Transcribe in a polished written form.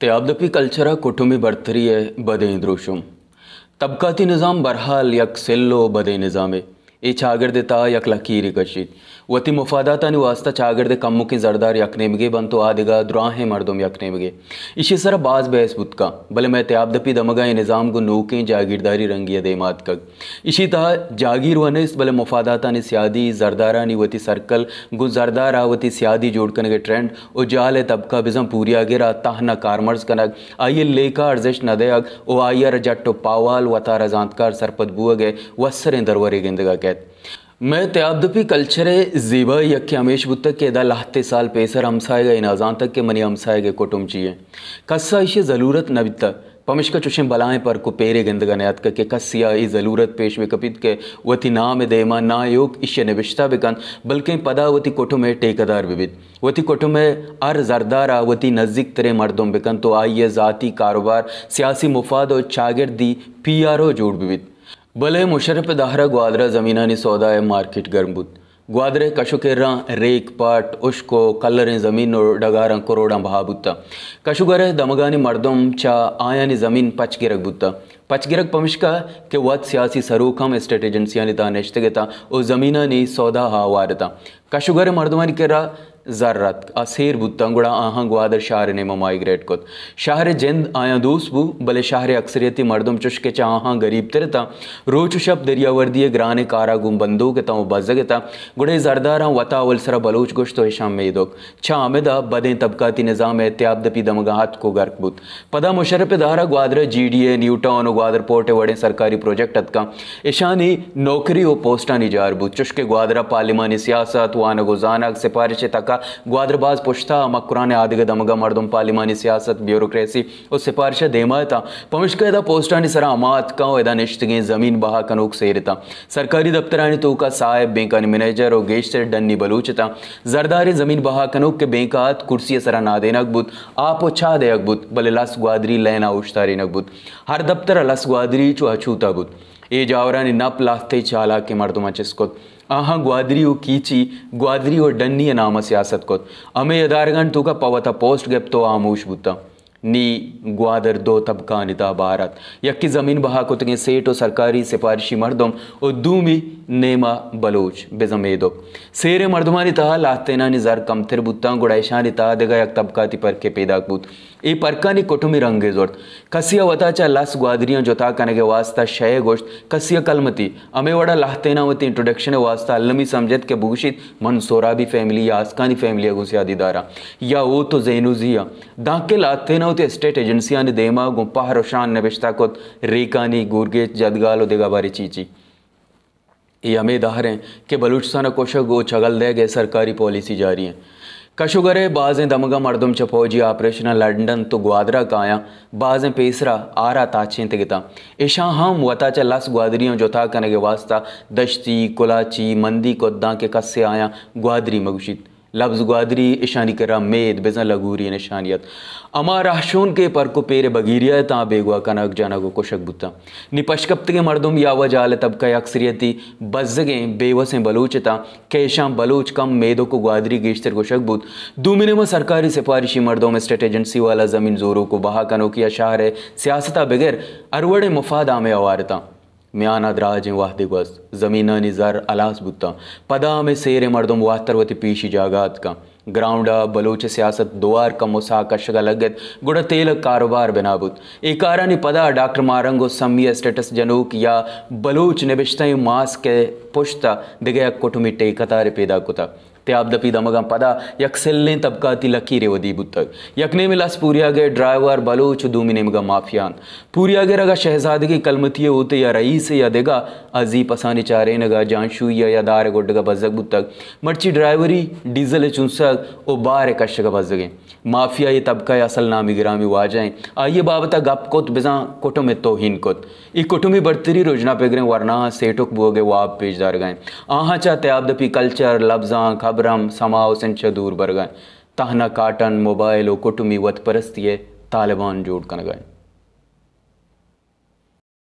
त्याबदपी कल्चरा कुटुंबी बर्तरिये बदे द्रोशुम तबकाती निज़ाम बरहाल यक सेल्लो बदे निज़ामे ए चागर्देता यक लकीरी कशीद वती मुफादातानी वास्ता चागर्दे कम्मुकी जरदार यकनेमगे बंतो आदिगा दुराहे मर्दुम यकनेमगे इसी सरा बाज बहस बुतका भले मैं त्याबदपी दमगा निज़ाम को नूके जागीरदारी रंगिया देमात कग इसी तहा जागीर वनिस भले मुफादातानी सियादी जरदारानी वती सर्कल गु जरदारा वती सियादी जोड़कने के ट्रेंड ओ जाले तबका बिजम पूरी आगेरा ताहना कारमर्ज कनक आइए लेका अर्जिश नदयग ओ आइयर जट्टो पावाल वता रजांतकार सरपद बुअगे वस्सरें दरवरे गेंदगा कहत मैं त्याबदपी कल्चरे ज़ीबा यक्के हमेश बुतक के दा लाहते साल पेसर हमसाएगा इन अजान तक के मनी हमसाएगे कुटुम चाहिए कस्सा इसे ज़रूरत न बिता पमिश्का चुशें बलाएं पर को पेरे गंदगा नयात के कस्सिया ई ज़रूरत पेश में कपित के वती नाम देमा ना योग इशे निविश्ता बिकन बल्कि पदा वती कोठो में टेकदार विविध वती कोठो में अर जरदारा वती नज़दीक तरे मर्दों बिकन तो आइए ज़ाती कारोबार सियासी मुफाद और चागिरदी PRO जोड़ विविध भले मुशरफ दाहरा ग्वादरा ज़मीनानी सौदा है मार्केट गर्मबुत ग्वादरे कशुकेरा रेक पाट उश्को कलरें ज़मीन और डगारा करोड़ा बहाबुत्ता कशुगरे दमगानी मर्दम चा आयानी ज़मीन पचगिरक बुत्ता पचगिरक पमिश्का के वत सियासी सरूकम स्टेट एजेंसियानी दानिश्तगता और ज़मीनानी सौदा हावारता कशुगरे मर्दमानी केरा ज़र्रत असेर बुत्तंगुड़ा आहाँ ग्वादर शहर ने माइग्रेट कोत शहर जिंद आया दूस बु भले शहर अक्सरियती मर्दम चुशके चाहाँ गरीब तिरता रोच शब दरियावर्दी ग्राने कारा गुम बंदूक ता बजगता गुड़े जरदारा वता वलसरा बलोच गोश्त हिशाम मेदोक छा आमेदा बदें तबकाती निज़ाम त्याबदपी दमगाहत को गर्क बुत पदा मुशरफ दारा Gwadar GDA new town Gwadar पोर्टे वड़े सरकारी प्रोजेक्ट का ईशानी नौकरी व पोस्टा निजार बुत चुशके ग्वादरा पार्लिमानी सियासत वान गुजाना सिफारिश तक ग्वादरबाज पुश्ता मकुरान आदिग दमगा मर्दम पार्लिमानी सियासत ब्यूरोक्रेसी और सिफारिश देमाता पमिश्का पोस्टानी सरा अमात का एदा निश्तगे ज़मीन बहा कनूक सेरता सरकारी दफ्तरानी तो का साहिब बैंकानी मैनेजर और गेस्टर डन्नी बलूचता जरदारी ज़मीन बहा कनूक के बैंकात कुर्सी सरा नादेन अकबुत आप छा दे अकबुत भले लस ग्वादरी लैना उश्तारी नकबुत हर दफ्तर लस ग्वादरी चो अछूता बुत ए जावरानी नप लाते चाला के मर्दमा चिस्कोत आहाँ ग्वादरी ओ कीची ग्वादरी और डन्नी नाम सियासत कोत अमे यदारगन तो का पवता पोस्ट गेप तो आमूश बुता नी ग्वादर दो तबका निता भारत यक्की ज़मीन बहा कुतगे सेठ और सरकारी सिफारिशी मर्दम और दूमी नेमा बलोच बेजमेदो सेरे मर्दमानी तहा लातेना निजार कम थिर बुत्ता गुड़ाइशानी तहा देगा यक तबकाती पर के पैदा बुत ए परकानी कुटुमी रंगे जोर्त कसिया वताचा लस ग्वादरियां जोता कने के वास्ता शय गोश्त कसिया कलमती अमे वड़ा लातेना वती इंट्रोडक्शन वास्ता अल्लमी समझत के बुगशित मनसोराबी फैमिली या आसकानी फैमिली गुसिया दीदारा या वो तो जैनुजिया दाके लातेना वती स्टेट एजेंसियां ने देमा गुप्पा रोशान नबिश्ता को रेकानी गुरगे जदगालो देगा बारी चीची ये हमें दाहरें कि बलूचिस्तान कोशक गो चगल दे गए सरकारी पॉलिसी जारी है कशुगरे बाज़ें दमगा मर्दम चफौजी ऑपरेशन लंदन तो ग्वादरा काया बाज़ें पेसरा आरा ताचें तिगता इशा हम वताचा लस ग्वादरियों जोता कने के वास्ता दश्ती कुलाची मंदी कोद्दा के कस्से आया ग्वादरी मगुशित लफ्ज़ ग्वादरी ईशानी करा मेद बेजा लगूरी निशानियत अमा राशून के पर को पेरे बगीरिया ता बेगवा कनक जाना को कुशक बुता निपशकप्त के मर्दम या वजाल तबका अक्सरियती बज़गे बेवसें बलूचता केशाम बलूच कम मेदों को ग्वादरी गेश्तर कुशक बुत दूमिने में सरकारी सिफारिशी मर्दों में स्टेट एजेंसी वाला ज़मीन जोरों को बहा कनो किया शाहर है सियासता बगैर अरवड़े मुफाद आमे अवारता म्याना द्राज वाहदे गस ज़मीना निज़ार अलास बुत्ता पदा में सेरे मर्दम वाहतरवती पीशी जागात का ग्राउंडा बलोच सियासत दुआर का मुसा कशगा लगत गुड़ा तेल कारोबार बनाबुत एकारानी पदा डॉक्टर मारंगो सम्मी स्टेटस जनूक या बलोच निबिश्ता मास के पुश्ता दिगया कुटुमी टेकतारे पैदा कुता त्याबदपी दमगा पदा यक सेल्लें तबकाती लकीरे वदी बुतक यकने में लस पूरिया गए ड्राइवर बलोच दूमिने मगा माफियान पूरिया गए रगा शहजादगी कलमतिये होते या रईस या देगा अजी पसानी चारे नगा जानशू या दार गोडगा बजक बुतक मर्ची ड्राइवरी डीजल चुनसक ओ बार कशगा बजगे माफिया ये तबका असल नामी गिरामी वाजाएं आइए बाबता गप कोत बिजा कोटो में तोहिन कोत ई कुटुमी बर्तरी रोजना पेगरें वरना सेटुक बोगे वाब पेजदार गए आहा चा त्याबदपी कल्चर लफ्जा खबरम समाओ सेंच दूर बर गए तहना काटन मोबाइल और कुटुमी वत परस्तिये तालिबान जोड़ कन गए।